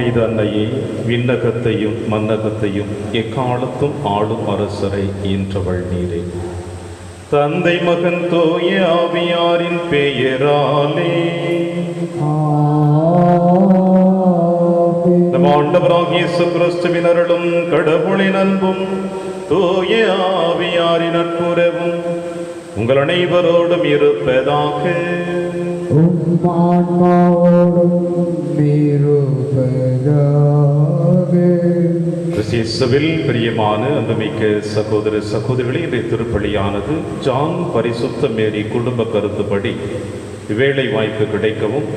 புனித அன்னையே, விண்ணகத்தையும் மன்னகத்தையும் எக்காலத்தும் ஆளும் அரசரை ஈன்றவள் நீரே. தந்தை மகன் தூய ஆவியாரின் பெயராலே நம் ஆண்டவராகிய இயேசு கிறிஸ்துவின் அருளும் கடவுளின் அன்பும் தூய ஆவியாரின் நட்புறவும் உங்கள் அனைவரோடும் இருப்பதாக. கிறிஸ்துவில் பிரியமான அன்புமிக்க சகோதர சகோதரிகளே, இன்றைய திருப்பலியானது ஜான் பரிசுத்த மேரி குடும்ப கருத்துப்படி வேலை வாய்ப்பு கிடைக்கவும்,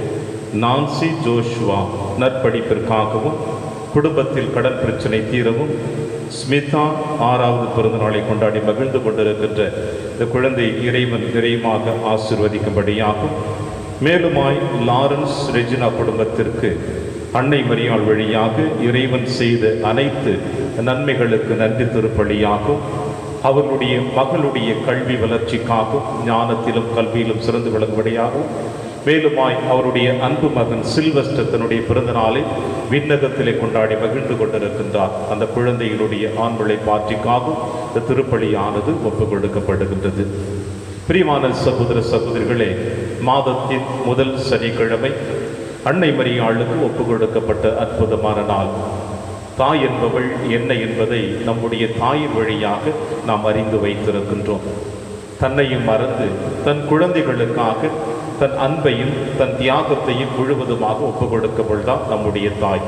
நான்சி ஜோஷுவா நற்படிப்பிற்காகவும், குடும்பத்தில் கடன் பிரச்சனை தீரவும், ஸ்மிதா 6வது பிறந்த நாளை கொண்டாடி மகிழ்ந்து கொண்டிருக்கின்ற இந்த குழந்தை இறைவன் நிறைவாக ஆசீர்வதிக்கும்படியாகும். மேலுமாய் லாரன்ஸ் ரெஜினா குடும்பத்திற்கு அன்னை மரியாள் வழியாக இறைவன் செய்த அனைத்து நன்மைகளுக்கு நன்றி திருப்பலியாகும். அவர்களுடைய மகளுடைய கல்வி வளர்ச்சிக்காகவும், ஞானத்திலும் கல்வியிலும் சிறந்து விளங்கும்படியாகவும், மேலுமாய் அவருடைய அன்பு மகன் சில்வஸ்டர் தன்னுடைய பிறந்த நாளை விண்ணகத்திலே கொண்டாடி மகிழ்ந்து கொண்டிருக்கின்றார். அந்த குழந்தையினுடைய ஆண்பிள்ளை பாற்றிக்காகவும் இந்த திருப்பலியானது ஒப்புக் கொடுக்கப்படுகின்றது. பிரியமான சகோதர சகோதரிகளே, மாதத்தின் முதல் சனிக்கிழமை அன்னை மரியாளுக்கு ஒப்புக் கொடுக்கப்பட்ட அற்புதமான நாள். தாய் என்பவள் என்ன என்பதை நம்முடைய தாயின் வழியாக நாம் அறிந்து வைத்திருக்கின்றோம். தன்னையும் மறந்து தன் குழந்தைகளுக்காக தன் அன்பையும் தன் தியாகத்தையும் முழுவதுமாக ஒப்புக் கொடுக்கவள் தான் நம்முடைய தாய்.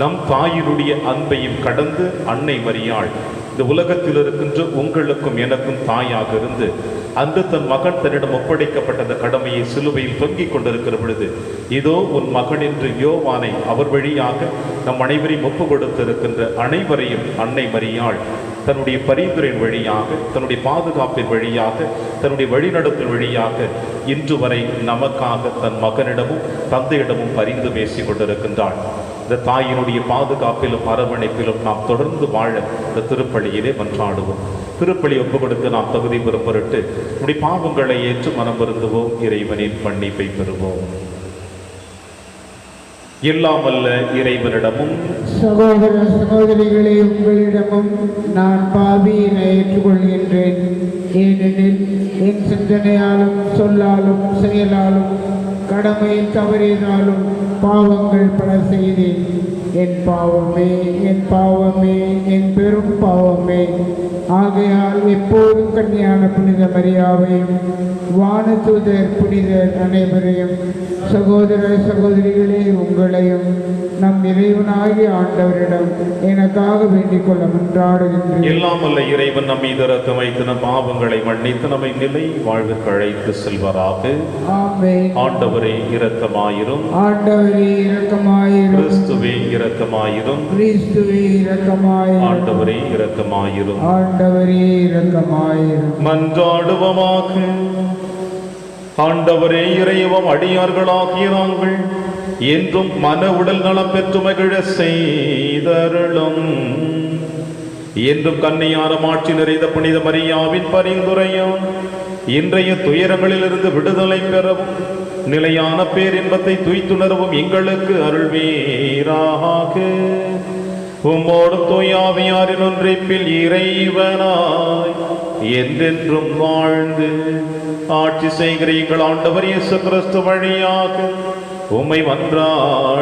நம் தாயினுடைய அன்பையும் கடந்து அன்னை மரியாள் இந்த உலகத்தில் இருக்கின்ற உங்களுக்கும் எனக்கும் தாயாக இருந்து அன்று தன் மகன் தன்னிடம் ஒப்படைக்கப்பட்ட அந்த கடமையை சிலுவையில் தொங்கிக் கொண்டிருக்கிற பொழுது, இதோ உன் மகன் என்று யோவானை அவர் வழியாக நம் அனைவரையும் ஒப்பு கொடுத்திருக்கின்ற அனைவரையும் அன்னை மரியாள் தன்னுடைய பரிந்துரையின் வழியாக, தன்னுடைய பாதுகாப்பின் வழியாக, தன்னுடைய வழிநடத்தல் வழியாக இன்று வரை நமக்காக தன் மகனிடமும் தந்தையிடமும் பரிந்து பேசிக் கொண்டிருக்கின்றாள். இந்த தாயினுடைய பாதுகாப்பிலும் அரவணைப்பிலும் நாம் தொடர்ந்து வாழ இந்த திருப்பலியிலே மன்றாடுவோம். திருப்பலி ஒப்பு கொடுத்து நாம் தகுதி பெறும் பொருட்டு நம்முடைய பாவங்களை ஏற்று மனம் வருந்துவோம், இறைவனின் மன்னிப்பை பெறுவோம். எல்லாம் அல்ல இறைவனிடமும் சகோதர சகோதரிகளே, உங்களிடமும் நான் பாவியினை ஏற்றுக்கொள்கின்றேன். ஏனெனில் என் சிந்தனையாலும் சொல்லாலும் செயலாலும் கடமையில் தவறினாலும் பாவங்கள் பல செய்தேன். என் பாவமே, என் பாவமே, என் பெரும் பாவமே. ஆகையால் எப்போதும் கன்னியான புனித மரியாவையும் வானதூதர் புனிதர் அனைவரையும், சகோதர சகோதரிகளே உங்களையும் நம் இறைவனாகிய ஆண்டவரிடம் எனக்காக வேண்டிக் கொள்ள மன்றாடுகின்றேன். எல்லாம் அல்ல இறைவன் நம் மீது இரக்கம் வைத்து நம் பாவங்களை மன்னித்து நம்மை நிலை வாழ்வுக்கு அழைத்து செல்வராக. ஆமென். ஆண்டவரே இரக்கமாயிரும். ஆண்டவரே இரக்கமாயிரும். கிறிஸ்துவே இரக்கமாயிரும். கிறிஸ்துவே இரக்கமாயிரும். ஆண்டவரே இரக்கமாயிரும். ஆண்டவரே இரக்கமாயிரும். மன்றாடுவோமாக. ஆண்டவரே இறைவம் அடியார்களாகிய நாங்கள் என்றும் மன உடல் நலம் பெற்று மகிழ செய்தருளும். என்றும் கன்னியாரம் ஆட்சி நிறைந்த புனித மரியாவின் பரிந்துரையால் இன்றைய துயரங்களிலிருந்து விடுதலை பெறவும் நிலையான பேரின்பத்தை துய்த்துணரவும் எங்களுக்கு அருள்வீராக. உம்மோடும் தூயாவியாரின் ஒன்றிப்பில் இறைவனாய் என்றென்றும் வாழ்ந்து ஆட்சி செய்கிற எங்கள் ஆண்டவர் இயேசு கிறிஸ்து வழியாக உம்மை மன்றாடுகின்றோம்.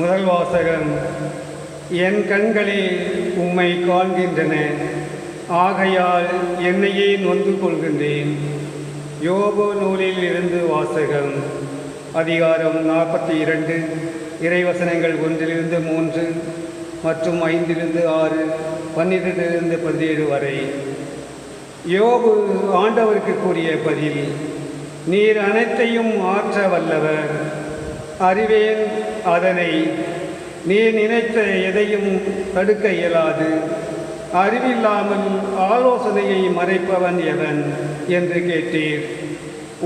முதல் வாசகம். என் கண்களே உம்மை காண்கின்றன, ஆகையால் என்னையே நொந்து கொள்கின்றேன். யோபு நூலில் இருந்து வாசகம். அதிகாரம் 42, இறைவசனங்கள் 1-3 மற்றும் 5-6, 12-17 வரை. யோபு ஆண்டவருக்கு கூறிய பதில். நீர் அனைத்தையும் ஆற்ற வல்லவர், அறிவேன் அதனை. நீர் நினைத்த எதையும் தடுக்க இயலாது. அறிவில்லாமல் ஆலோசனையை மறைப்பவன் எவன் என்று கேட்டீர்.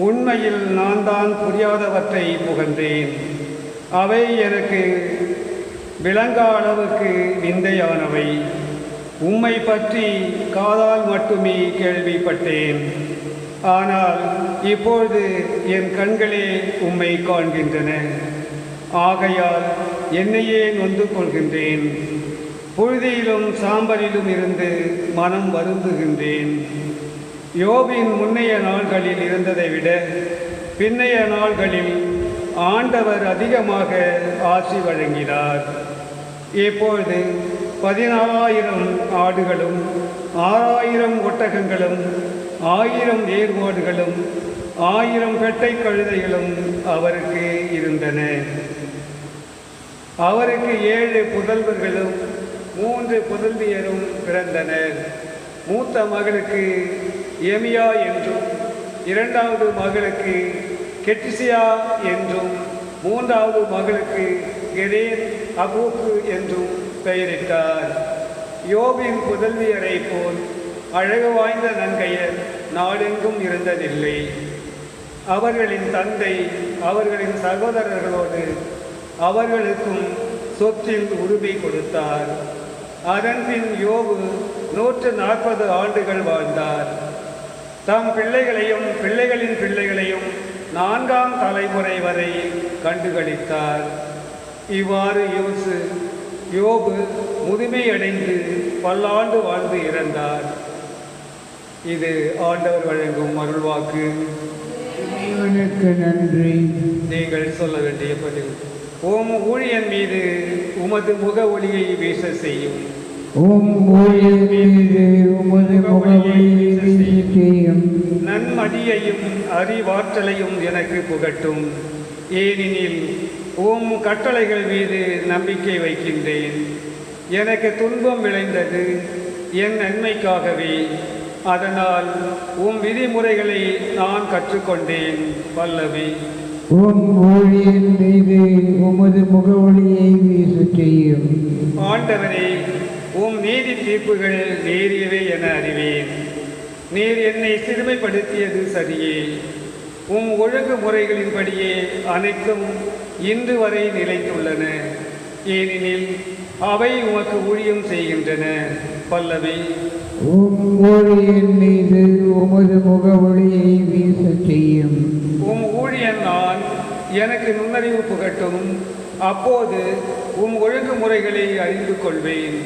உண்மையில் நான் தான் புரியாதவற்றை புகழ்ந்தேன். அவை எனக்கு விளங்கா அளவுக்கு விந்தையானவை. உம்மை பற்றி காதால் மட்டுமே கேள்விப்பட்டேன். ஆனால் இப்பொழுது என் கண்களே உம்மை காண்கின்றன. ஆகையால் என்னையே நொந்து கொள்கின்றேன். புழுதியிலும் சாம்பலிலும் இருந்து மனம் வருந்துகின்றேன். யோபின் முன்னைய நாள்களில் இருந்ததை விட பின்னைய நாள்களில் ஆண்டவர் அதிகமாக ஆசி வழங்கினார். இப்பொழுது 14,000 ஆடுகளும் 6,000 ஒட்டகங்களும் 1000 ஏர்மாடுகளும் 1000 பெட்டை கழுதைகளும் அவருக்கு இருந்தன. அவருக்கு 7 புதல்வர்களும் 3 புதல்வியரும் பிறந்தனர். மூத்த மகளுக்கு எமியா என்றும், இரண்டாவது மகளுக்கு கெட்டிசியா என்றும், மூன்றாவது மகளுக்கு கெரேர் அபூக்கு என்றும் பெயரிட்டார். யோபின் புதல்வியரை போல் அழகு வாய்ந்த நங்கையர் நாடெங்கும் இருந்ததில்லை. அவர்களின் தந்தை அவர்களின் சகோதரர்களோடு அவர்களுக்கும் சொத்தில் உரிமை கொடுத்தார். அதன்பின் யோபு 140 ஆண்டுகள் வாழ்ந்தார். தம் பிள்ளைகளையும் பிள்ளைகளின் பிள்ளைகளையும் 4ஆம் தலைமுறை வரை கண்டுகளித்தார். இவ்வாறு யோபு முதுமையடைந்து பல்லாண்டு வாழ்ந்து இறந்தார். இது ஆண்டவர் வழங்கும் அருள்வாக்கு. இறைவனுக்கு நன்றி. நீங்கள் சொல்ல வேண்டிய பதில். ஓம் ஊழியன் மீது உமது முக ஒளியை வீச செய்யும். ஓம் ஊழியன் மீது உமது முக ஒளியை வீச செய்யும். நன்மதியையும் அறிவாற்றலையும் எனக்கு புகட்டும். ஏனெனில் ஓம் கட்டளைகள் மீது நம்பிக்கை வைக்கின்றேன். எனக்கு துன்பம் விளைந்தது என் நன்மைக்காகவே. அதனால் உம் விதிமுறைகளை நான் கற்றுக்கொண்டேன். பல்லவி. ஓம் ஊழியன் மீது உமது முக ஒளியை வீச செய்யும். ஆண்டவரே, உம் நீதி தீர்ப்புகள் நேரியவே என அறிவேன். நீர் என்னை சிறுமைப்படுத்தியது சரியே. உம் ஒழுங்குமுறைகளின்படியே அனைத்தும் இன்று வரை நிலைத்துள்ளன. ஏனெனில் அவை உமக்கு ஊழியம் செய்கின்றன. பல்லவி. ஓம் ஊழியன் மீது உமது முக ஒளியை வீச செய்யும். உம் ஊழியன் நான், எனக்கு நுண்ணறிவு புகட்டும். அப்போது உம் ஒழுங்குமுறைகளை அறிந்து கொள்வேன்.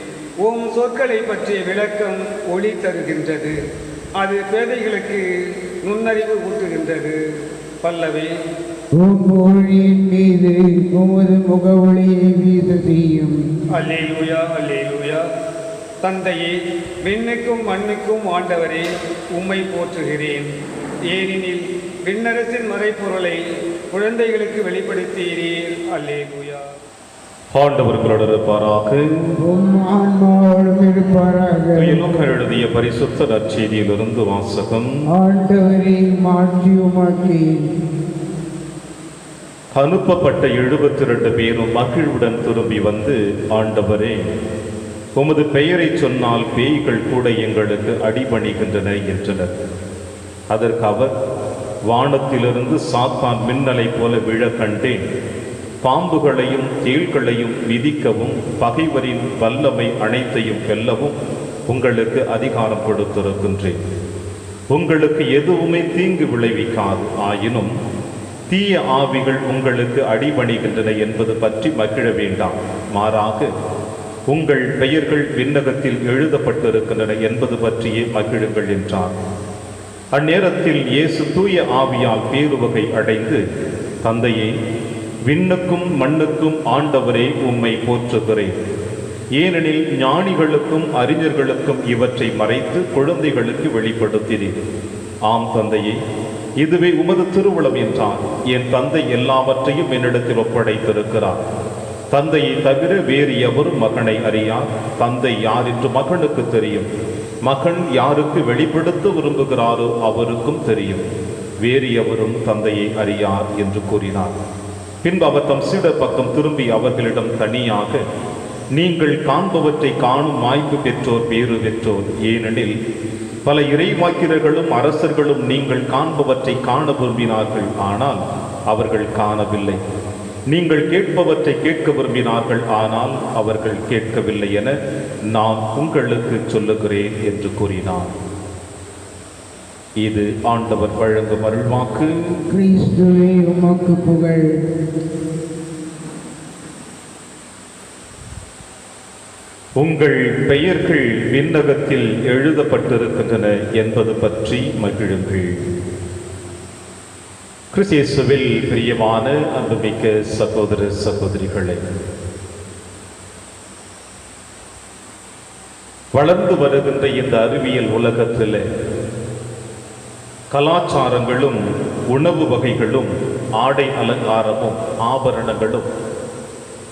உம் சொற்களை பற்றிய விளக்கம் ஒளி தருகின்றது. அது பேதைகளுக்கு நுண்ணறிவு ஊட்டுகின்றது. பல்லவி. ஓம் ஊழியன் மீது உமது முக ஒளியை வீச செய்யும். அல்லேலூயா, அல்லேலூயா. தந்தையே, விண்ணுக்கும் மண்ணுக்கும் ஆண்டவரே, உம்மை போற்றுகிறேன். ஏனெனில் விண்ணரசின் மறைப்பொருளை குழந்தைகளுக்கு வெளிப்படுத்தீரீர். அல்லேலூயா. ஆண்டவர்களோடு இருப்பாராக. உம் ஆன்மாவோடும் இருப்பாராக. லூக்கா எழுதிய பரிசுத்த நற்செய்தியிலிருந்து வாசகம். ஆண்டவரே, மாட்சி உமக்கே. அனுப்பப்பட்ட 72 பேரும் மகிழ்வுடன் திரும்பி வந்து, ஆண்டவரே, உமது பெயரை சொன்னால் பேய்கள் கூட எங்களுக்கு அடிபணிகின்றன என்றனர். அதற்கு அவர், வானத்திலிருந்து சாத்தான் மின்னலை போல விழ கண்டேன். பாம்புகளையும் தேள்களையும் மிதிக்கவும் பகைவரின் வல்லமை அனைத்தையும் வெல்லவும் உங்களுக்கு அதிகாரம் கொடுத்திருக்கின்றேன். உங்களுக்கு எதுவுமே தீங்கு விளைவிக்காது. ஆயினும் தீய ஆவிகள் உங்களுக்கு அடிபணிகின்றன என்பது பற்றி மகிழ வேண்டாம். மாறாக உங்கள் பெயர்கள் விண்ணகத்தில் எழுதப்பட்டிருக்கின்றன என்பது பற்றியே மகிழுங்கள் என்றார். அந்நேரத்தில் இயேசு தூய ஆவியால் பேருவகை அடைந்து, தந்தையே, விண்ணுக்கும் மண்ணுக்கும் ஆண்டவரே, உம்மை போற்றுகிறேன். ஏனெனில் ஞானிகளுக்கும் அறிஞர்களுக்கும் இவற்றை மறைத்து குழந்தைகளுக்கு வெளிப்படுத்தினீர். ஆம் தந்தையே, இதுவே உமது திருவுளம் என்றார். என் தந்தை எல்லாவற்றையும் என்னிடத்தில் ஒப்படைத்திருக்கிறார். தந்தையை தவிர வேறு எவரும் மகனை அறியார். தந்தை யார் என்று மகனுக்கு தெரியும். மகன் யாருக்கு வெளிப்படுத்த விரும்புகிறாரோ அவருக்கும் தெரியும். வேறு எவரும் தந்தையை அறியார் என்று கூறினார். பின்பு அவர் தம் சீடர் பக்கம் திரும்பி அவர்களிடம் தனியாக, நீங்கள் காண்பவற்றை காணும் வாய்ப்பு பெற்றோர் பேறு பெற்றோர். ஏனெனில் பல இறைவாக்கினர்களும் அரசர்களும் நீங்கள் காண்பவற்றை காண விரும்பினார்கள், ஆனால் அவர்கள் காணவில்லை. நீங்கள் கேட்பவற்றை கேட்க விரும்பினார்கள், ஆனால் அவர்கள் கேட்கவில்லை என நான் உங்களுக்கு சொல்லுகிறேன் என்று கூறினார். இது ஆண்டவர் வழங்கும் அருள்வாக்கு. கிறிஸ்துவே உமக்கு புகழ். உங்கள் பெயர்கள் விண்ணகத்தில் எழுதப்பட்டிருக்கின்றன என்பது பற்றி மகிழுங்கள். கிறிஸ்து இயேசுவில் பிரியமான அன்புமிக்க சகோதர சகோதரிகளே, வளர்ந்து வருகின்ற இந்த அறிவியல் உலகத்தில் கலாச்சாரங்களும் உணவு வகைகளும் ஆடை அலங்காரமும் ஆபரணங்களும்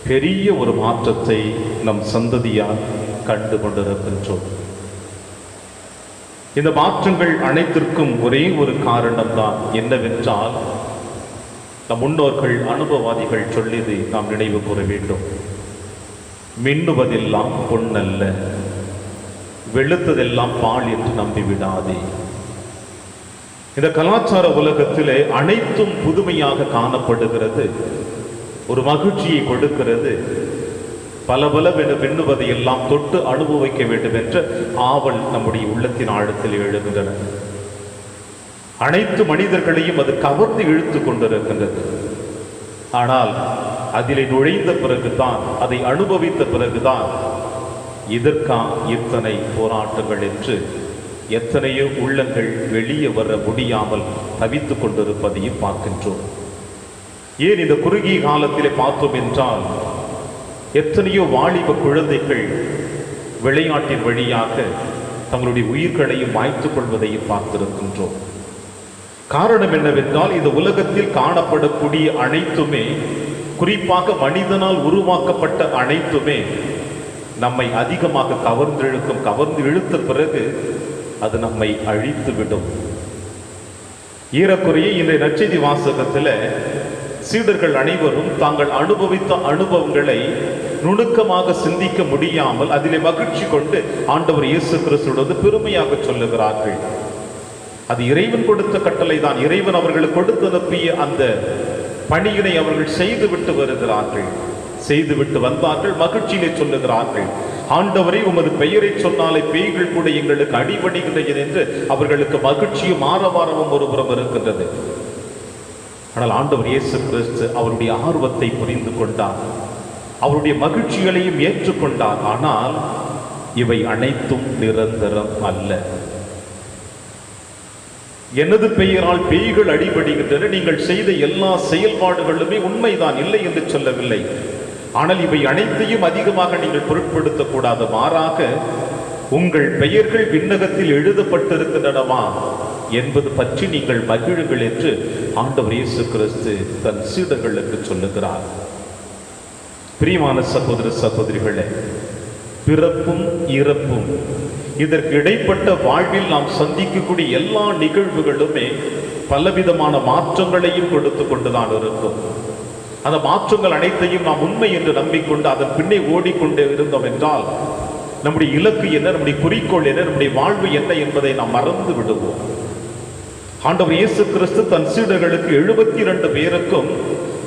பெரிய ஒரு மாற்றத்தை நம் சந்ததியால் கண்டு கொண்டிருக்கின்றோம். இந்த மாற்றங்கள் அனைத்திற்கும் ஒரே ஒரு காரணம்தான். என்னவென்றால், நம் முன்னோர்கள் அனுபவவாதிகள் சொல்லியதை நாம் நினைவு கூற வேண்டும். மின்னுவதெல்லாம் பொன்னல்ல, வெளுத்ததெல்லாம் பால் என்று நம்பிவிடாதே. இந்த கலாச்சார உலகத்திலே அனைத்தும் புதுமையாக காணப்படுகிறது, ஒரு மகிழ்ச்சியை கொடுக்கிறது. பலபலவென விண்ணுவதை எல்லாம் தொட்டு அனுபவிக்க வேண்டும் என்ற ஆவல் நம்முடைய உள்ளத்தின் ஆழத்தில் எழுகின்றன. அனைத்து மனிதர்களையும் அது கவர்ந்து இழுத்து கொண்டிருக்கின்றது. ஆனால் அதிலே நுழைந்த பிறகுதான், அதை அனுபவித்த பிறகுதான், இதற்கா இத்தனை போராட்டங்கள் என்று எத்தனையோ உள்ளங்கள் வெளியே வர முடியாமல் தவித்துக் கொண்டிருப்பதையும் பார்க்கின்றோம். ஏன் இந்த குறுகிய காலத்திலே பார்த்தோம் என்றால், எத்தனையோ வாலிப குழந்தைகள் விளையாட்டின் வழியாக தங்களுடைய உயிர்களையும் மாய்த்துக் கொள்வதையும் பார்த்திருக்கின்றோம். காரணம் என்னவென்றால், இந்த உலகத்தில் காணப்படக்கூடிய அனைத்துமே, குறிப்பாக மனிதனால் உருவாக்கப்பட்ட அனைத்துமே நம்மை அதிகமாக கவர்ந்து இழுத்த பிறகு அது நம்மை அழித்துவிடும். ஏறக்குறைய இந்த நற்செய்தி வாசகத்தில் சீடர்கள் அனைவரும் தாங்கள் அனுபவித்த அனுபவங்களை நுணுக்கமாக சிந்திக்க முடியாமல் அதிலே மகிழ்ச்சி கொண்டு ஆண்டவர் இயேசு கிறிஸ்துவோடு பெருமையாக சொல்லுகிறார்கள். அது இறைவன் கொடுத்த கட்டளை தான். இறைவன் அவர்களுக்கு கொடுத்து அனுப்பிய அந்த பணியினை அவர்கள் செய்துவிட்டு வருகிறார்கள். செய்துவிட்டு வந்தார்கள், மகிழ்ச்சியிலே சொல்லுகிறார்கள், ஆண்டவரே உமது பெயரை சொன்னாலே பேய்கள் கூட எங்களுக்கு அடிபணிகின்றன என்று அவர்களுக்கு மகிழ்ச்சியும் ஆரவாரமும் ஒருபுறம் இருக்கின்றது. ஆனால் ஆண்டவர் இயேசு கிறிஸ்து அவருடைய ஆர்வத்தை புரிந்து கொண்டார், அவருடைய மகிழ்ச்சிகளையும் ஏற்றுக்கொண்டார். ஆனால் இவை அனைத்தும் நிரந்தரம் அல்ல. எனது பெயரால் பேய்கள் அடிபடுகின்றன, நீங்கள் செய்த எல்லா செயல்பாடுகளுமே உண்மைதான், இல்லை என்று சொல்லவில்லை. ஆனால் இவை அனைத்தையும் அதிகமாக நீங்கள் பொருட்படுத்தக்கூடாது. மாறாக உங்கள் பெயர்கள் விண்ணகத்தில் எழுதப்பட்டிருக்கின்றனவா என்பது பற்றி நீங்கள் மகிழுங்கள் என்று ஆண்டவர் இயேசு கிறிஸ்து தன் சீடர்களுக்கு சொல்லுகிறார். பிரியமான சகோதர சகோதரிகளே, பிறப்பும் இறப்பும், இதற்கு இடைப்பட்ட வாழ்வில் நாம் சந்திக்கக்கூடிய எல்லா நிகழ்வுகளுமே பலவிதமான மாற்றங்களையும் கொடுத்து கொண்டுதான் இருக்கும். அந்த மாற்றங்கள் அனைத்தையும் நாம் உண்மை என்று நம்பிக்கொண்டு அதன் பின்னே ஓடிக்கொண்டே இருந்தோம் என்றால் நம்முடைய இலக்கு என்ன, நம்முடைய குறிக்கோள் என்ன, நம்முடைய வாழ்வு என்ன என்பதை நாம் மறந்து விடுவோம். ஆண்டவர் இயேசு கிறிஸ்து தன் சீடர்களுக்கு 72 பேருக்கும்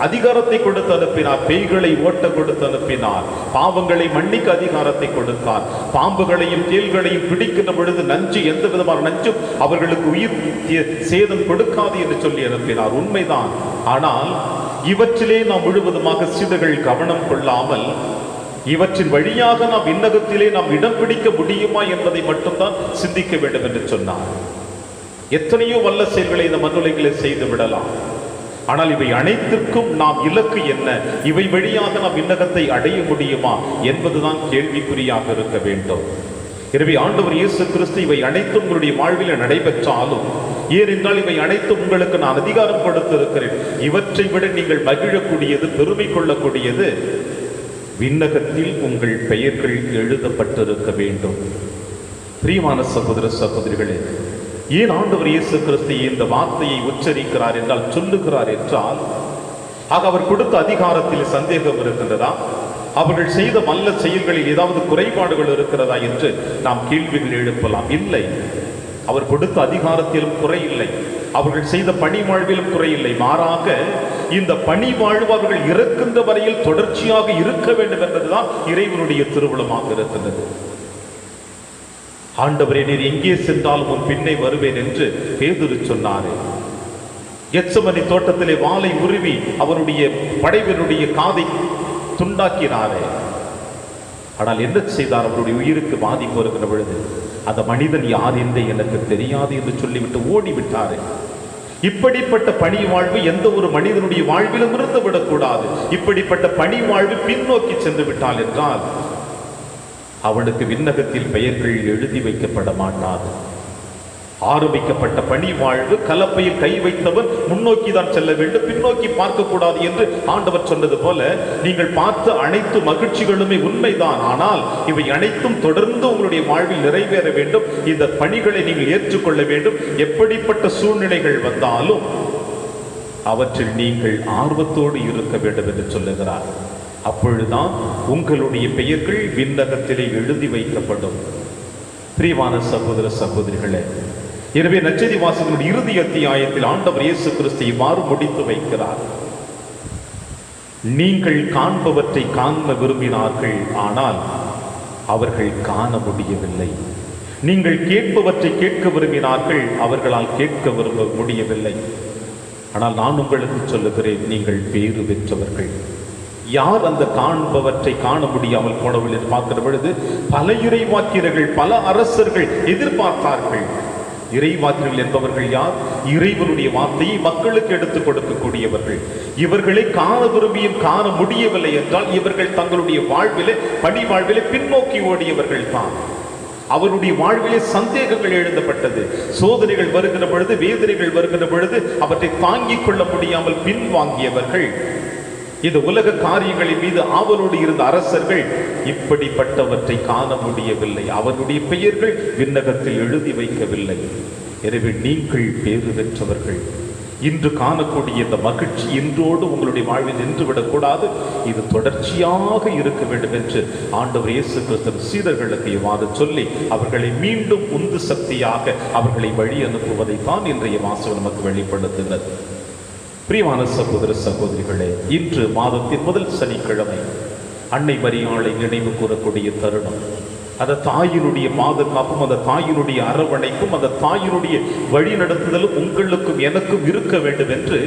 அதிகாரத்தை கொடுத்து அனுப்பினார். பேய்களை ஓட்ட கொடுத்து அனுப்பினார். பாவங்களை மன்னிக்க அதிகாரத்தை கொடுத்தார். பாம்புகளையும் தேள்களையும் பிடிக்கின்ற பொழுது நஞ்சு, எந்த விதமான நஞ்சும் அவர்களுக்கு உயிர் சேதம் கொடுக்காது என்று சொல்லி அனுப்பினார். உண்மைதான். ஆனால் இவற்றிலே நாம் முழுவதுமாக சீடர்கள் கவனம் கொள்ளாமல் இவற்றின் வழியாக நாம் விண்ணகத்திலே நாம் இடம் பிடிக்க முடியுமா என்பதை மட்டும்தான் சிந்திக்க வேண்டும் என்று சொன்னார். எத்தனையோ வல்ல செயல்களை இந்த மண்ணுலகிலே செய்து விடலாம். ஆனால் இவை அனைத்திற்கும் நாம் இலக்கு என்ன, இவை வழியாக நாம் விண்ணகத்தை அடைய முடியுமா என்பதுதான் கேள்விக்குறியாக இருக்க வேண்டும். எனவே ஆண்டவர் இயேசு கிறிஸ்து இவை அனைத்தும் உங்களுடைய வாழ்வில் நடைபெற்றாலும், ஏனென்றால் இவை அனைத்தும் உங்களுக்கு நான் அதிகாரம் கொடுத்திருக்கிறேன், இவற்றை விட நீங்கள் மகிழக்கூடியது, பெருமை கொள்ளக்கூடியது, விண்ணகத்தில் உங்கள் பெயர்கள் எழுதப்பட்டிருக்க வேண்டும். பிரியமான சகோதர சகோதரிகளே, ஏன் ஆண்டவர் இயேசு கிறிஸ்து இந்த வார்த்தையை உச்சரிக்கிறார் என்றால், சொல்லுகிறார் என்றால், ஆக அவர் கொடுத்த அதிகாரத்தில் சந்தேகம் இருக்கின்றதா, அவர்கள் செய்த நல்ல செயல்களில் ஏதாவது குறைபாடுகள் இருக்கிறதா என்று நாம் கேள்விகள் எழுப்பலாம். இல்லை, அவர் கொடுத்த அதிகாரத்திலும் குறையில்லை, அவர்கள் செய்த பணி வாழ்விலும் குறையில்லை. மாறாக இந்த பணி வாழ்வு அவர்கள் இறக்கின்ற வரையில் தொடர்ச்சியாக இருக்க வேண்டும் என்பதுதான் இறைவனுடைய திருவுளமாக இருக்கின்றது. ஆண்டவரே, நீர் எங்கே சென்றாலும் உன் பின்னே வருவேன் என்று பேதுரு சொன்னாரே. கெத்சமனி தோட்டத்திலே வாளை உருவி அவருடைய படைவனுடைய காதை துண்டாக்கினாரே. ஆனால் என்ன செய்தார்? அவருடைய உயிருக்கு பாதிப்பு வருகிற பொழுது அந்த மனிதன் யார் என்று எனக்கு தெரியாது என்று சொல்லிவிட்டு ஓடிவிட்டாரே. இப்படிப்பட்ட பணி வாழ்வு எந்த ஒரு மனிதனுடைய வாழ்விலும் இருந்து விடக்கூடாது. இப்படிப்பட்ட பணி வாழ்வு பின்னோக்கி சென்று விட்டால் என்றால் அவனுக்கு விண்ணகத்தில் பெயர்கள் எழுதி வைக்கப்பட மாட்டாது. ஆரம்பிக்கப்பட்ட பணி வாழ்வு கலப்பையில் கை வைத்தவன் முன்னோக்கி தான் செல்ல வேண்டும், பின்னோக்கி பார்க்கக்கூடாது என்று ஆண்டவர் சொன்னது போல, நீங்கள் பார்த்த அனைத்து மகிழ்ச்சிகளுமே உண்மைதான். ஆனால் இவை அனைத்தும் தொடர்ந்து உங்களுடைய வாழ்வில் நிறைவேற வேண்டும். இந்த பணிகளை நீங்கள் ஏற்றுக்கொள்ள வேண்டும். எப்படிப்பட்ட சூழ்நிலைகள் வந்தாலும் அவற்றில் நீங்கள் ஆர்வத்தோடு இருக்க வேண்டும் என்று சொல்லுகிறார். அப்பொழுதுதான் உங்களுடைய பெயர்கள் விண்ணகத்திலே எழுதி வைக்கப்படும். பிரியமான சகோதர சகோதரிகளே, எனவே நற்செய்தி வாசகனுடைய இறுதி அத்தியாயத்தில் ஆண்டவர் இயேசு கிறிஸ்து இவ்வாறு முடித்து வைக்கிறார். நீங்கள் காண்பவற்றை காண விரும்பினார்கள், ஆனால் அவர்கள் காண முடியவில்லை. நீங்கள் கேட்பவற்றை கேட்க விரும்பினார்கள், அவர்களால் கேட்க விரும்ப முடியவில்லை. ஆனால் நான் உங்களுக்கு சொல்லுகிறேன், நீங்கள் பேறு பெற்றவர்கள். யார் அந்த காண்பவற்றை காண முடியாமல் போனவர்கள் என்று பார்க்கிற பொழுது பல இறைவாக்கியர்கள், பல அரசர்கள் எதிர்பார்த்தார்கள். இறைவாக்கியர்கள் என்பவர்கள் யார்? இறைவனுடைய வார்த்தையை மக்களுக்கு எடுத்துக் கொடுக்கக்கூடியவர்கள். இவர்களை காண விரும்பியும் காண முடியவில்லை என்றால் இவர்கள் தங்களுடைய வாழ்விலே, பணி வாழ்விலே பின்னோக்கி ஓடியவர்கள் தான். அவருடைய வாழ்விலே சந்தேகங்கள் எழுதப்பட்டது. சோதனைகள் வருகிற பொழுது, வேதனைகள் வருகிற பொழுது அவற்றை தாங்கிக் கொள்ள முடியாமல் பின்வாங்கியவர்கள். இந்த உலக காரியங்களின் மீது ஆவலோடு இருந்த அரசர்கள் இப்படிப்பட்டவற்றை காண முடியவில்லை. அவருடைய பெயர்கள் விண்ணகத்தில் எழுதி வைக்கவில்லை. எனவே நீங்கள் பேறு பெற்றவர்கள். இன்று காணக்கூடிய இந்த மகிழ்ச்சி இன்றோடு உங்களுடைய வாழ்வில் நின்றுவிடக்கூடாது. இது தொடர்ச்சியாக இருக்க வேண்டும் என்று ஆண்டவர் இயேசு கிறிஸ்து சீடர்களுக்கு இவ்வாறு சொல்லி அவர்களை மீண்டும் உந்து சக்தியாக அவர்களை வழி அனுப்புவதைத்தான் இன்றைய வாசகம் நமக்கு வெளிப்படுத்தினர். பிரியமான சகோதர சகோதரிகளே, இன்று மாதத்தின் முதல் சனிக்கிழமை அன்னை மரியாளை நினைவு கூறக்கூடிய தருணம். அந்த தாயினுடைய பாதுகாப்பும், அந்த தாயினுடைய அரவணைப்பும், அந்த தாயினுடைய வழிநடத்துதலும் உங்களுக்கும் எனக்கும் இருக்க வேண்டும் என்று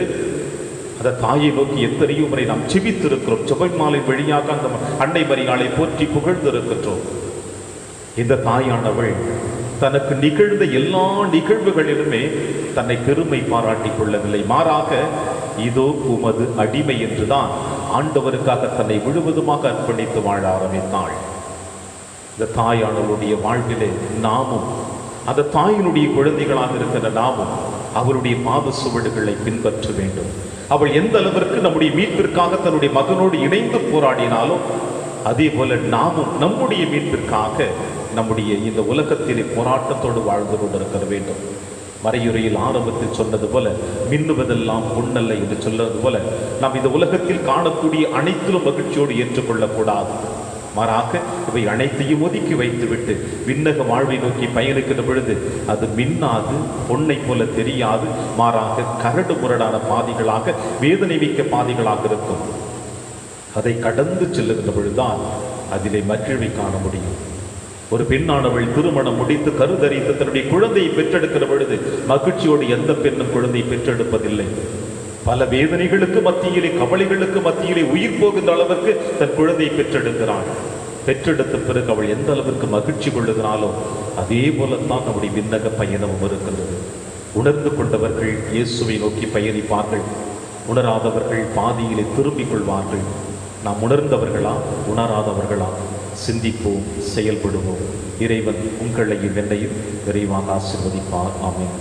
அந்த தாயை நோக்கி எத்தனையோ முறை நாம் செபித்திருக்கிறோம். ஜெபமாலை வழியாக அந்த அன்னை மரியாளை போற்றி புகழ்ந்திருக்கின்றோம். இந்த தாயானவள் தனக்கு நிகழ்ந்த எல்லா நிகழ்வுகளிலுமே தன்னை பெருமை பாராட்டிக் கொள்ளவில்லை. மாறாக இதோ உமது அடிமை என்றுதான் ஆண்டவருக்காக தன்னை முழுவதுமாக அர்ப்பணித்து வாழ ஆரம்பித்தாள். இந்த தாயானவளுடைய வாழ்விலே நாமும், அந்த தாயினுடைய குழந்தைகளாக இருக்கிற நாமும் அவருடைய பாத சுவடுகளை பின்பற்ற வேண்டும். அவள் எந்த அளவிற்கு நம்முடைய மீட்பிற்காக தன்னுடைய மகனோடு இணைந்து போராடினாலும் அதே போல நாமும் நம்முடைய மீட்பிற்காக நம்முடைய இந்த உலகத்திலே போராட்டத்தோடு வாழ்ந்து கொண்டிருக்க வேண்டும். மறையுரையில் ஆரம்பத்தில் சொன்னது போல, மின்னுவதெல்லாம் பொன்னல்ல என்று சொல்வது போல, நாம் இந்த உலகத்தில் காணக்கூடிய அனைத்திலும் மகிழ்ச்சியோடு ஏற்றுக்கொள்ளக்கூடாது. மாறாக இவை அனைத்தையும் ஒதுக்கி வைத்துவிட்டு விண்ணக வாழ்வை நோக்கி பயணிக்கிற பொழுது அது மின்னாது, பொன்னை போல தெரியாது. மாறாக கரடு முரடான பாதைகளாக, வேதனை மிக்க பாதைகளாக இருக்கும். அதை கடந்து செல்லுகிற பொழுதுதான் அதிலே மகிழ்வை காண முடியும். ஒரு பெண்ணானவள் திருமணம் முடித்து கருதரித்து தன்னுடைய குழந்தையை பெற்றெடுக்கிற பொழுது மகிழ்ச்சியோடு எந்த பெண்ணும் குழந்தையை பெற்றெடுப்பதில்லை. பல வேதனைகளுக்கு மத்தியிலே, கவலைகளுக்கு மத்தியிலே உயிர் போகின்ற அளவிற்கு தன் குழந்தையை பெற்றெடுக்கிறாள். பெற்றெடுத்த பிறகு அவள் எந்த அளவிற்கு மகிழ்ச்சி கொள்ளுகிறாளோ அதே போலத்தான் நம்முடைய விண்ணக பயணமும் இருக்கின்றது. உணர்ந்து கொண்டவர்கள் இயேசுவை நோக்கி பயணிப்பார்கள், உணராதவர்கள் பாதியிலே திரும்பிக் கொள்வார்கள். நாம் உணர்ந்தவர்களா உணராதவர்களா? சிந்திப்போம், செயல்படுவோம். இறைவன் உங்களையும் என்னையும் விரைவாக ஆசீர்வதிப்பார். ஆமென்.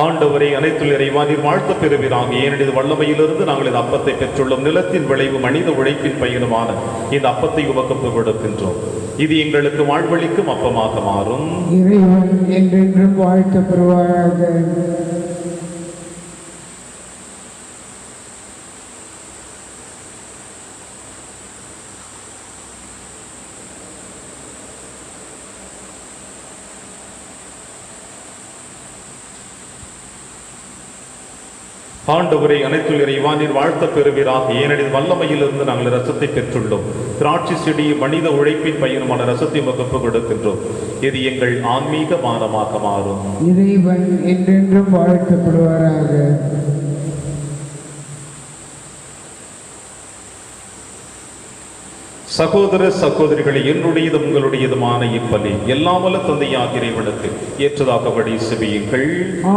ஆண்டவரே, அனைத்துள்ள இறைவா, நீர் வாழ்த்து பெறுவீராக. ஏனெனில் வல்லமையிலிருந்து நாங்கள் இந்த அப்பத்தை பெற்றுள்ளோம். நிலத்தின் விளைவு மனித உழைப்பின் பயனுமான இந்த அப்பத்தை உமக்கு கொடுக்கின்றோம். இது எங்களுக்கு வாழ்வளிக்கும் அப்பமாக மாறும். இறைவன் என்றென்றும் வாழ்த்து பெறுவாராக. ஆண்டவரே, அனைத்துள்ள இறைவா, நீர் வாழ்த்த பெறுவீராக. ஏனெனில் வல்லமையிலிருந்து நாங்கள் ரசத்தை பெற்றுள்ளோம். திராட்சை செடி மனித உழைப்பின் பயனுமான ரசத்தை உமக்கு கொடுக்கின்றோம். இது எங்கள் ஆன்மீக மானமாக மாறும். இறைவன் என்றென்றும் வாழ்த்தப்படுவாராக. சகோதர சகோதரிகளை, என்னுடையதும் உங்களுடையதுமான இப்பலி எல்லாம் வல்ல தந்தையாகிய இறைவனுக்கு ஏற்றதாகபடி செபியுங்கள்.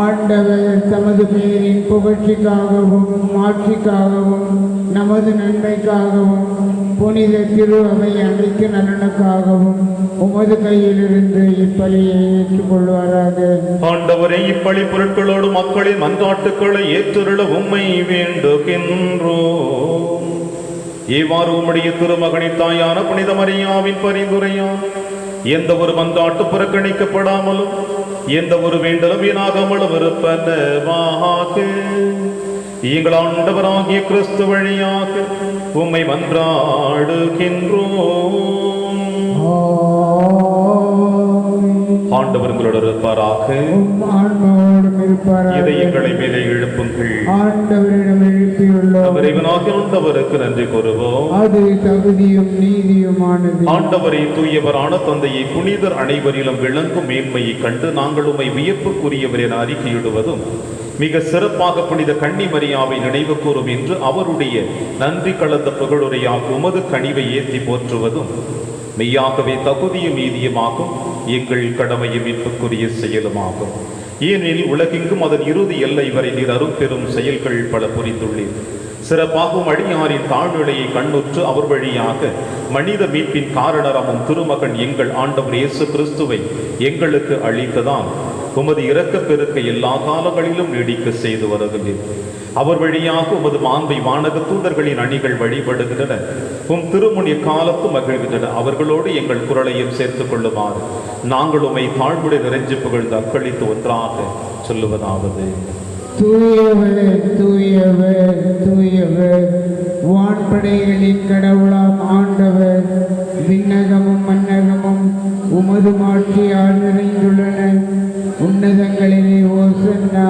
ஆண்டவர் தமது பெயரின் புகழ்ச்சிக்காகவும் மாட்சிக்காகவும் நமது நன்மைக்காகவும் புனித திரு அவை அனைத்து நலனுக்காகவும் உமது கையிலிருந்து இப்பலியை ஏற்றுக்கொள்வாராக. ஆண்டவரே, இப்பலி பொருட்களோடு மக்களின் மன்றாட்டுக்களை ஏற்றுள்ள உம்மை வேண்டுகின்றோம். இவ்வாறு உம்முடைய திருமகனின் தாயான புனித மரியாவின் பரிந்துரையால் எந்த ஒரு மன்றாட்டு புறக்கணிக்கப்படாமலும் எந்த ஒரு வேண்டலும் வீணாகாமலும் இருப்பனவாக எங்கள் ஆண்டவராகிய கிறிஸ்து வழியாக உம்மை மன்றாடுகின்றோம். ஆண்டவர் உங்களோடு இருப்பாராக. இதயங்களை மேலே எழுப்புங்கள். ஆண்டவரிடம் எழுப்பியுள்ளோம். இறைவனாகிய ஆண்டவருக்கு நன்றி கூறுவோம். அது தகுதியும் நீதியுமானது. ஆண்டவரை, தூயவரான தந்தையை, புனிதர் அனைவரிலும் விளங்கும் மேன்மையை கண்டு நாங்கள் உம்மை வியப்புக்குரியவர் என அறிக்கையிடுவதும், மிக சிறப்பாக புனித கன்னி மரியாவை நினைவு கூறும் என்று அவருடைய நன்றி கலந்த புகழுரையாக உமது கனிவை ஏற்றி போற்றுவதும் மெய்யாகவே தகுதியும் நீதியுமாகும், எங்கள் கடமையும் மீட்புக்குரிய செயலுமாகும். ஏனெனில் உலகெங்கும் அதன் இறுதி எல்லை வரை நீர் அரும்பெரும் செயல்கள் பல புரிந்துள்ளீர். சிறப்பாகவும் அடியாரின் தாழ்நிலையை கண்ணுற்று அவர் வழியாக மனித மீட்பின் காரணரமும் திருமகன் எங்கள் ஆண்டவர் இயேசு கிறிஸ்துவை எங்களுக்கு அளித்ததான் உமது இரக்கப் பெருக்க எல்லா காலங்களிலும் நீடிக்க செய்து வருகிறேன். அவர் வழியாக உமது மாண்பை வானக தூதர்களின் அணிகள் வழிபடுகின்றன. உம் திருமுன் எக்காலத்தும் மகிழ்கின்றன. அவர்களோடு எங்கள் குரலையும் சேர்த்துக் கொள்ளுமாறு நாங்கள் உம்மை தாழ்வுடைய நிறைஞ்சு புகழ்ந்து அக்களித்து ஒன்றாக சொல்லுவதாவது: தூயவர் தூயவர் தூயவர், வான்படைகளின் கடவுளாம் ஆண்டவர். விண்ணகமும் மன்னகமும் உமது மாட்சியால் நிறைந்துள்ளன. உன்னதங்களிலே ஓசன்னா.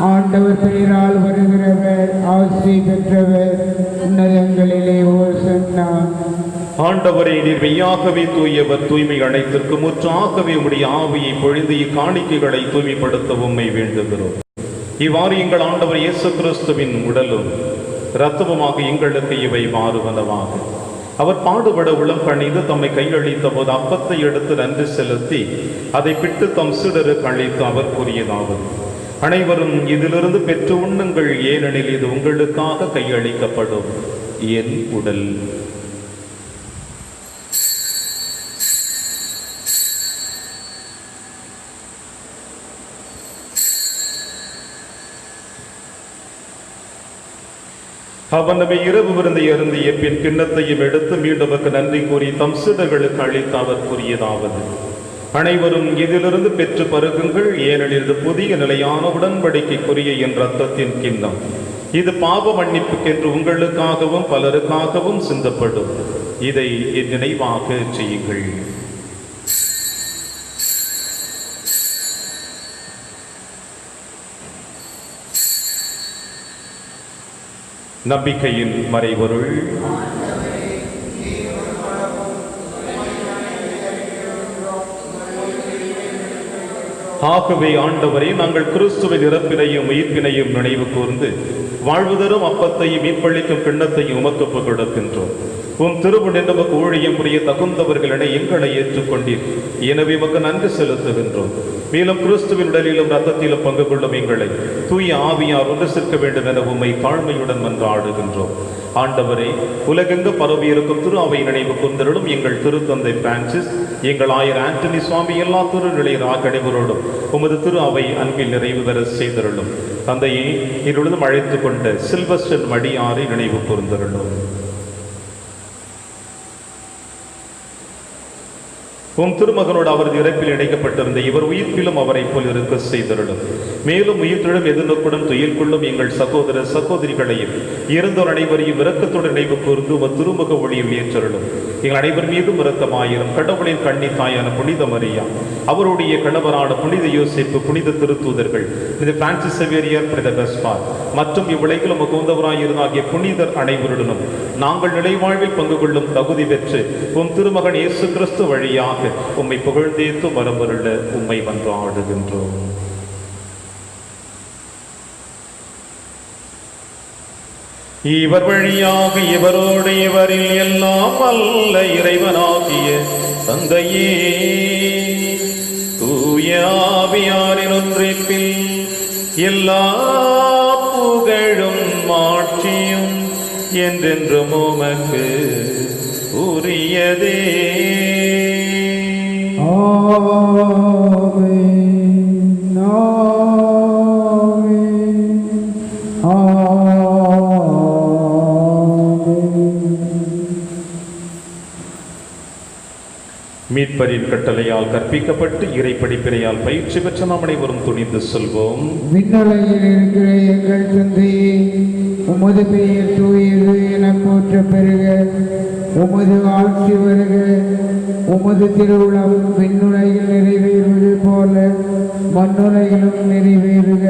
ஆண்டவர் பெயரால் வருகிறவர் ஆசி பெற்றவர். உன்னதங்களிலே ஓசன்னா. ஆண்டவரே, நீர் மெய்யாகவே தூயவர். தூய்மை அனைத்திற்கு முற்றாகவே உம்முடைய ஆவியை பொழிந்து இக்காணிக்கைகளை தூய்மைப்படுத்த உம்மை வேண்டுகிறோம். இவ்வாறு எங்கள் ஆண்டவர் இயேசு கிறிஸ்துவின் உடலும் இரத்தமுமாக எங்களுக்கு இவை மாறுவனவாக. அவர் பாடுபட உளம் கணிந்து தம்மை கையளித்த போது அப்பத்தை எடுத்து நன்றி செலுத்தி அதை பிட்டு தம் சீடருக்கு அளித்து அவர் கூறியதாவது: அனைவரும் இதிலிருந்து பெற்று உண்ணுங்கள், ஏனெனில் இது உங்களுக்காக கையளிக்கப்படும் என் உடல். அவன் நம்மை இரவு விருந்தை அருந்திய பின் கிண்ணத்தையும் எடுத்து மீண்டும் நன்றி கூறி தம் சீடர்களுக்கு அளித்து அவர் கூறியதாவது: அனைவரும் இதிலிருந்து பெற்று பருகுங்கள், ஏனெனில் இது புதிய நிலையான உடன்படிக்கைக்குரிய என் இரத்தத்தின் கிண்ணம். இது பாவ மன்னிப்புக்கென்று உங்களுக்காகவும் பலருக்காகவும் சிந்தப்படும். இதை என் நினைவாக செய்யுங்கள். நம்பிக்கையின் மறைபொருள். ஆகவே ஆண்டவரே, நாங்கள் கிறிஸ்துவின் இறப்பினையும் உயிர்ப்பினையும் நினைவு கூர்ந்து வாழ்வு தரும் அப்பத்தையும் மீட்பளிக்கும் கிண்ணத்தையும் உமக்கு கொடுக்கின்றோம். உம் திருவுடன் நமக்கு ஊழியம் புரிய தகுந்தவர்களிடம் எங்களை ஏற்றுக்கொண்டீர். எனவே உமக்கு நன்றி செலுத்துகின்றோம். மேலும் கிறிஸ்துவின் உடலிலும் ரத்தத்திலும் பங்கு கொள்ளும் எங்களை தூய ஆவியார் ஒன்று சேர்க்க வேண்டும் என உம்மை தாழ்மையுடன் மன்றாடுகின்றோம். ஆண்டவரே, உலகெங்கு பரவி இருக்கும் திரு அவை நினைவு கூர்ந்தருளும் எங்கள் திருத்தந்தை பிரான்சிஸ், எங்கள் ஆயர் ஆண்டனி சுவாமி, எல்லா திருநிலையராக அனைவரோடும் உமது திரு அவை அன்பில் நிறைவு பெற செய்தருளும். தந்தையை இருளும் அழைத்து கொண்ட சில்வஸ்டன் மடியாரை நினைவு கூர்ந்தருளும். உம் திருமகனோடு அவரது இறப்பில் இணைக்கப்பட்டிருந்த இவர் உயிர்ப்பிலும் அவரை போல் இருக்க செய்தருளும். மேலும் உயிர்த்தெழும் எதிர்நோக்குடன் துயில் கொள்ளும் எங்கள் சகோதர சகோதரிகளையும் இறந்தோர் அனைவரையும் இரக்கத்துடன் நினைவு கூர்ந்து உமது திருமுக ஒளியில் ஏற்றருளும். எங்கள் அனைவர் மீதும் இரக்கமாயிரும். கடவுளின் கன்னி தாயான புனித மரியா, அவருடைய கணவரான புனித யோசேப்பு, புனித திருத்தூதர்கள், புனித பிரான்சிஸ் சேவியர், புனித கஸ்பார் மற்றும் இவ்வுலகிலும் உகந்தவராயிருந்தாகிய புனிதர் அனைவருடனும் நாங்கள் நிலைவாழ்வில் பங்கு கொள்ளும் தகுதி பெற்று உம் திருமகன் இயேசு கிறிஸ்து வழியாக உம்மை புகழ்ந்தேத்து மரபருள உம்மை மன்றாடுகின்றோம். இவர் வழியாக இவரோடு இவரில் எல்லாம் வல்ல இறைவனாகிய தந்தையே, தூய ஆவியாரின் ஒன்றிப்பில் எல்லா புகழும் மாட்சியும் என்றென்றும் உமக்கு உரியதே. மீட்பரின் கட்டளையால் கற்பிக்கப்பட்டு இறை படிப்பினையால் பயிற்சி பெற்ற நாம் அனைவரும் துணிந்து செல்வோம். விண்ணுலகில் இருக்கிற எங்கள் தந்தையே, உமது பெயர் தூயது என போற்ற பெருக, உமது ஆட்சி வருக, உமது திருவுளம் விண்ணுலகில் நிறைவேறுவது போல மண்ணுலகிலும் நிறைவேறுக.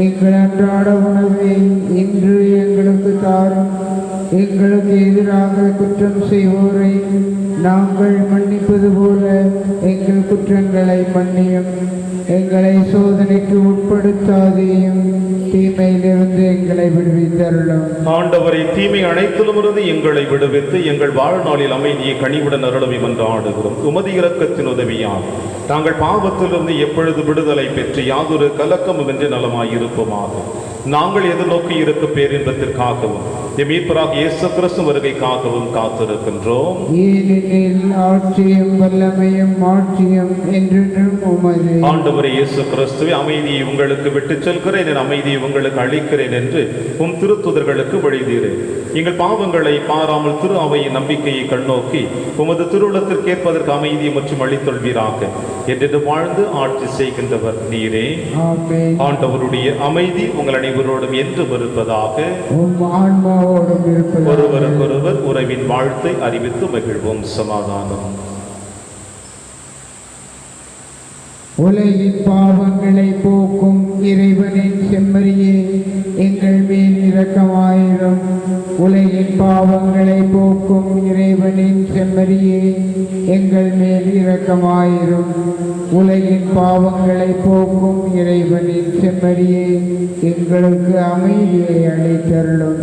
எங்கள் அன்றாட உணவை இன்று எங்களுக்கு தாரும். எங்களுக்கு எதிராக குற்றம் செய்வோரை நாங்கள் மன்னிப்பது போல எங்கள் குற்றங்களை மன்னியும். எங்களை சோதனைக்கு உட்படுத்தாதையும், தீமையிலிருந்து எங்களை விடுவித்தருளும். ஆண்டவரை, தீமை அனைத்திலும் இருந்து எங்களை விடுவித்து எங்கள் வாழ்நாளில் அமைதியை கனிவுடன் அருளவை மன்றாடுகிறோம். உமது இரக்கத்தின் உதவியால் நாங்கள் பாவத்திலிருந்து எப்பொழுது விடுதலை பெற்று யாதொரு கலக்கமும் என்று நலமாயிருப்போமாக. நாங்கள் எதிர்நோக்கி இருக்க பேரின்பத்திற்காகவும் மீட்பராக இயேசு கிறிஸ்து வருகைக்காகவும் காத்திருக்கின்றோம். ஏனெனில் ஆட்சியும் வல்லமையும் மாட்சியும் என்றென்றும் உமதே. ஆண்டவரே இயேசு கிறிஸ்துவே, அமைதியை உங்களுக்கு விட்டுச் செல்கிறேன், என் அமைதியை உங்களுக்கு அளிக்கிறேன் என்று உம் திருத்துதர்களுக்கு வழிதீரேன். எங்கள் பாவங்களை பாராமல் திரு அவையின் நம்பிக்கையை கண்ணோக்கி உமது திருவுளத்திற்கு ஏற்பதற்கு அமைதியை மற்றும் அளித்தொள்வீராக. என்று வாழ்ந்து ஆட்சி செய்கின்றவர் நீரே. ஆண்டவருடைய அமைதி உங்கள் அனைவரோடும் என்று இருப்பதாக. ஒருவருக்கொருவர் உறவின் வாழ்த்தை அறிவித்து மகிழ்வோம். சமாதானம். உலகின் பாவங்களை போக்கும் இறைவனின் செம்மறியே, எங்கள் மேல் இரக்கமாயிரும். உலகின் பாவங்களை போக்கும் இறைவனின் செம்மறியே, எங்கள் மேல் இரக்கமாயிரும். உலகின் பாவங்களை போக்கும் இறைவனின் செம்மறியே, எங்களுக்கு அமைதியை அளித்தருளும்.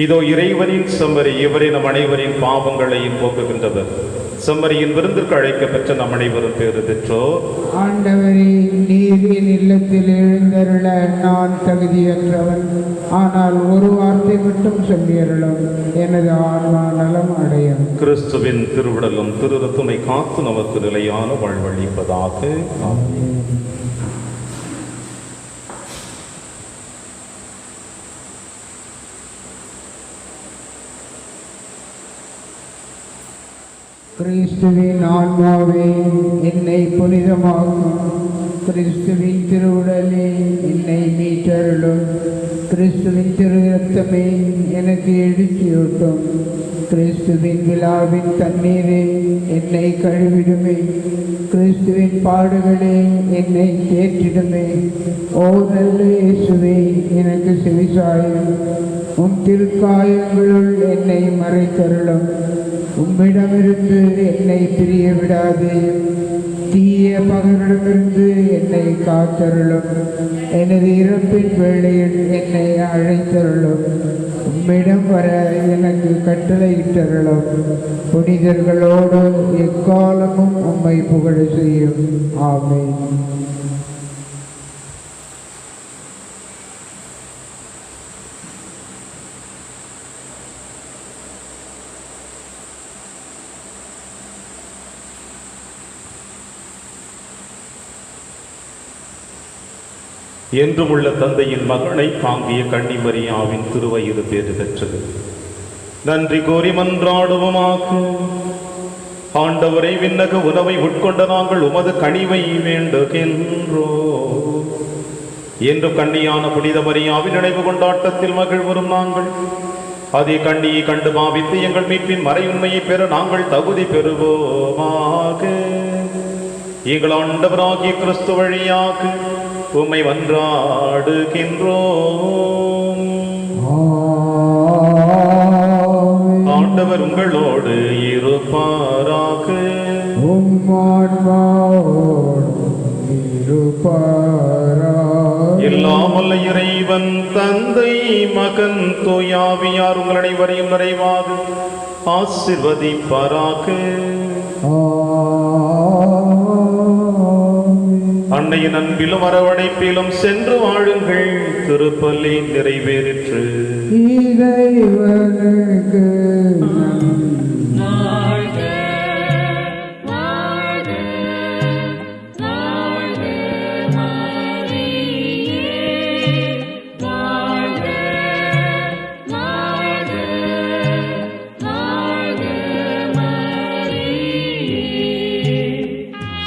இதோ இறைவனின் செம்மறி, இவரை நம் அனைவரின் பாவங்களையும் போக்குகின்றவர். செம்மறியின் விருந்திற்கு அழைக்கப்பெற்ற நம் அனைவரும் பேறு பெற்றோர். ஆண்டவரே, நீர் என் இல்லத்தில் எழுந்தருள நான் தகுதியற்றவன். ஆனால் ஒரு வார்த்தை மட்டும் சொல்லியருளும், எனது ஆன்மா நலம் அடையும். கிறிஸ்துவின் திருவுடலும் திரு ரத்தமை காத்து நமக்கு நிலையான வாழ்வளிப்பதாக. கிறிஸ்துவின் ஆன்மாவே என்னை புனிதமாக்கும். கிறிஸ்துவின் திருவுடலே என்னை மீட்டருளும். கிறிஸ்துவின் திரு இரத்தமே எனக்கு எழுச்சியூட்டும். கிறிஸ்துவின் விழாவின் தண்ணீரே என்னை கழுவிடுமே. கிறிஸ்துவின் பாடுகளே என்னை தேற்றிடுமே. ஓ நல்ல இயேசுவே, எனக்கு செவிசாயும். உம் திருக்காயங்களுள் என்னை மறைத்தருளும். உம்மிடமிருந்து என்னை பிரிய விடாதே. தீய பகலிடமிருந்து என்னை காத்தருளும். எனது இறப்பின் வேளையில் என்னை அழைத்தருளும். உம்மிடம் வர எனக்கு கட்டளையிட்டருளும். புனிதர்களோடு எக்காலமும் உம்மை புகழ செய்யும். ஆமென். என்றும் உள்ள தந்தையின் மகனை தாங்கிய கன்னிமரியாவின் திருவயிறு பேறு பெற்றது. நன்றி கோரி மன்றாடுவோமாக. ஆண்டவரை, விண்ணக உணவை உட்கொண்ட நாங்கள் உமது கனிவை வேண்டுகின்றோம். என்றும் கண்ணியான புனித மரியாவின் நினைவு கொண்டாட்டத்தில் மகிழ்வரும் நாங்கள் அதே கண்ணியை கண்டு பாவித்து எங்கள் மீட்பின் மறையுண்மையை பெற நாங்கள் தகுதி பெறுவோமாக. எங்கள் ஆண்டவராகிய கிறிஸ்து வழியாக உம்மை மன்றாடுகின்றோம். ஆண்டவர் உங்களோடு இருப்பாராக. எல்லாம் வல்ல இறைவன் தந்தை, மகன், தூயாவியார் உங்கள் அனைவரையும் நிறைவாக ஆசீர்வதிப்பாராக. அன்னையின் அன்பிலும் அரவணைப்பிலும் சென்று வாழுங்கள். திருப்பலி நிறைவேறிற்று. இறைவனுக்கு